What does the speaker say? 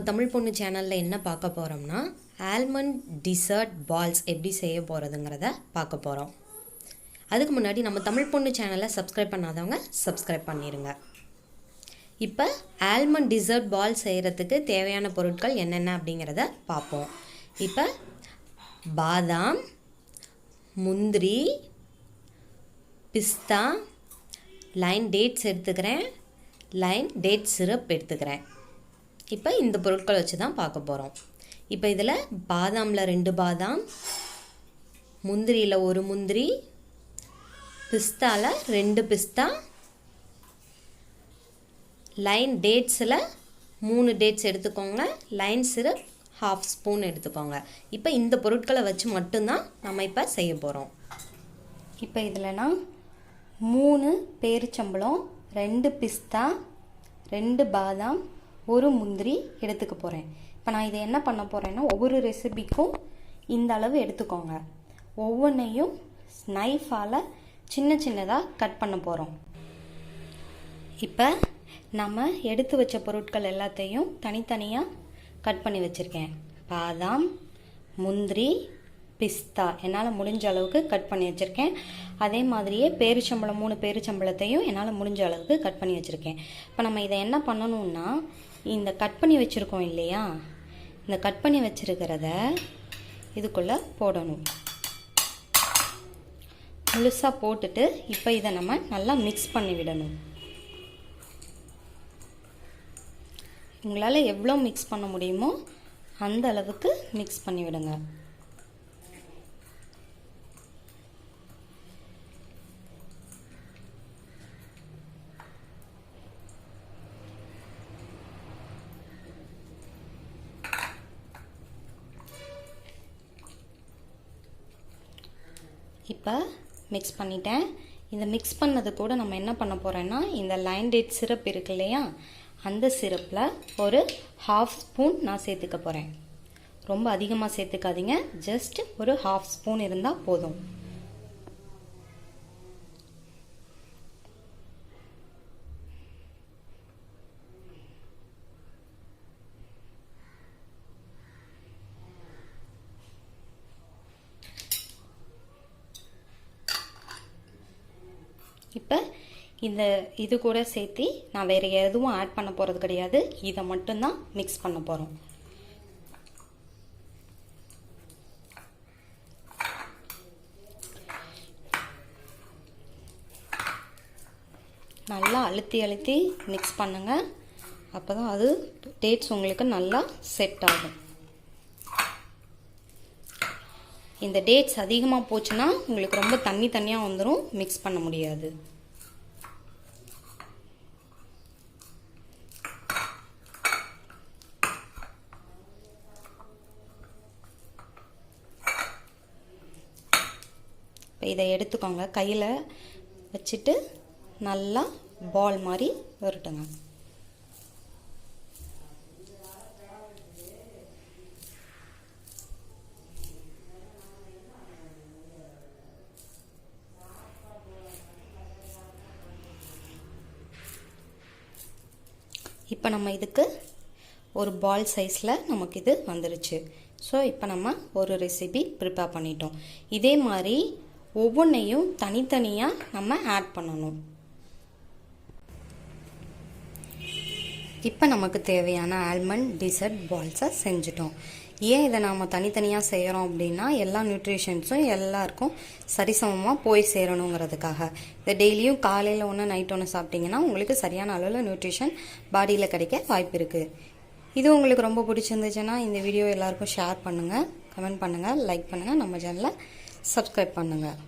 தமிழ் பொண்ணு சேனலில் என்ன பார்க்க போகிறோம்னா ஆல்மண்ட் டிசர்ட் பால்ஸ் எப்படி செய்ய போகிறதுங்கிறத பார்க்க போகிறோம். அதுக்கு முன்னாடி நம்ம தமிழ் பொண்ணு சேனலை சப்ஸ்கிரைப் பண்ணாதவங்க சப்ஸ்கிரைப் பண்ணிடுங்க. இப்போ ஆல்மண்ட் டிசர்ட் பால் செய்கிறதுக்கு தேவையான பொருட்கள் என்னென்ன அப்படிங்கிறத பார்ப்போம். இப்போ பாதாம், முந்திரி, பிஸ்தா, லைன் டேட்ஸ் எடுத்துக்கிறேன், லைன் டேட் சிரப் எடுத்துக்கிறேன். இப்போ இந்த பொருட்கள் வச்சு தான் பார்க்க போகிறோம். இப்போ இதில் பாதாமில் 2 பாதாம், முந்திரியில் 1 முந்திரி, பிஸ்தாவில் 2 பிஸ்தா, லைன் டேட்ஸில் 3 டேட்ஸ் எடுத்துக்கோங்க, லைன் சிரப் 1/2 ஸ்பூன் எடுத்துக்கோங்க. இப்போ இந்த பொருட்களை வச்சு மட்டும்தான் நம்ம இப்போ செய்ய போகிறோம். இப்போ இதில் நான் 3 பேரிச்சம்பழம், 2 பிஸ்தா, 2 பாதாம், 1 முந்திரி எடுத்துக்க போகிறேன். இப்போ நான் இதை என்ன பண்ண போகிறேன்னா, ஒவ்வொரு ரெசிபிக்கும் இந்த அளவு எடுத்துக்கோங்க. ஒவ்வொன்றையும் நைஃபால் சின்ன சின்னதாக கட் பண்ண போகிறோம். இப்போ நம்ம எடுத்து வச்ச பொருட்கள் எல்லாத்தையும் தனித்தனியாக கட் பண்ணி வச்சுருக்கேன். பாதாம், முந்திரி, பிஸ்தா என்னால் முடிஞ்ச அளவுக்கு கட் பண்ணி வச்சுருக்கேன். அதே மாதிரியே பேரிச்சம்பழம் 3 பேரிச்சம்பழத்தையும் என்னால் முடிஞ்ச அளவுக்கு கட் பண்ணி வச்சுருக்கேன். இப்போ நம்ம இதை என்ன பண்ணணும்னா, இந்த கட் பண்ணி வச்சுருக்கோம் இல்லையா, இந்த கட் பண்ணி வச்சுருக்கிறத இதுக்குள்ளே போடணும். முழுசாக போட்டுட்டு இப்போ இதை நம்ம நல்லா மிக்ஸ் பண்ணி விடணும். உங்களால் எவ்வளோ மிக்ஸ் பண்ண முடியுமோ அந்த அளவுக்கு மிக்ஸ் பண்ணி விடுங்க. இப்போ மிக்ஸ் பண்ணிட்டேன். இந்த மிக்ஸ் பண்ணது கூட நம்ம என்ன பண்ண போகிறோன்னா, இந்த லைன் டேட் சிரப் இருக்கு இல்லையா, அந்த சிரப்பில் ஒரு 1/2 ஸ்பூன் நான் சேர்த்துக்க போகிறேன். ரொம்ப அதிகமாக சேர்த்துக்காதீங்க, ஜஸ்ட் ஒரு 1/2 ஸ்பூன் இருந்தால் போதும். இப்போ இது கூட சேர்த்து நான் வேறு எதுவும் ஆட் பண்ண போகிறது கிடையாது. இதை மட்டும்தான் மிக்ஸ் பண்ண போகிறோம். நல்லா அழுத்தி அழுத்தி மிக்ஸ் பண்ணுங்க. அப்போ தான் அது டேட்ஸ் உங்களுக்கு நல்லா செட் ஆகும். இந்த டேட்ஸ் அதிகமாக போச்சுன்னா உங்களுக்கு ரொம்ப தண்ணியாக வந்துடும், மிக்ஸ் பண்ண முடியாது. இப்போ இதை எடுத்துக்கோங்க, கையில் வச்சுட்டு நல்லா பால் மாதிரி உருட்டுங்க. இப்போ நம்ம இதுக்கு ஒரு பால் சைஸில் நமக்கு இது வந்துருச்சு. ஸோ இப்போ நம்ம ஒரு ரெசிபி ப்ரிப்பேர் பண்ணிட்டோம். இதே மாதிரி ஒவ்வொன்றையும் தனித்தனியாக நம்ம ஆட் பண்ணணும். இப்போ நமக்கு தேவையான ஆல்மண்ட் டிசர்ட் பால்ஸை செஞ்சிட்டோம். ஏன் இதை நாம் தனித்தனியாக செய்கிறோம் அப்படின்னா, எல்லா நியூட்ரிஷன்ஸும் எல்லாருக்கும் சரிசமமாக போய் சேரணுங்கிறதுக்காக. இதை டெய்லியும் காலையில் ஒன்று நைட் ஒன்று சாப்பிட்டிங்கன்னா உங்களுக்கு சரியான அளவில் நியூட்ரிஷன் பாடியில் கிடைக்க வாய்ப்பு இருக்குது. இது உங்களுக்கு ரொம்ப பிடிச்சிருந்துச்சுன்னா இந்த வீடியோ எல்லாருக்கும் ஷேர் பண்ணுங்கள், கமெண்ட் பண்ணுங்கள், லைக் பண்ணுங்கள், நம்ம சேனலை சப்ஸ்கிரைப் பண்ணுங்கள்.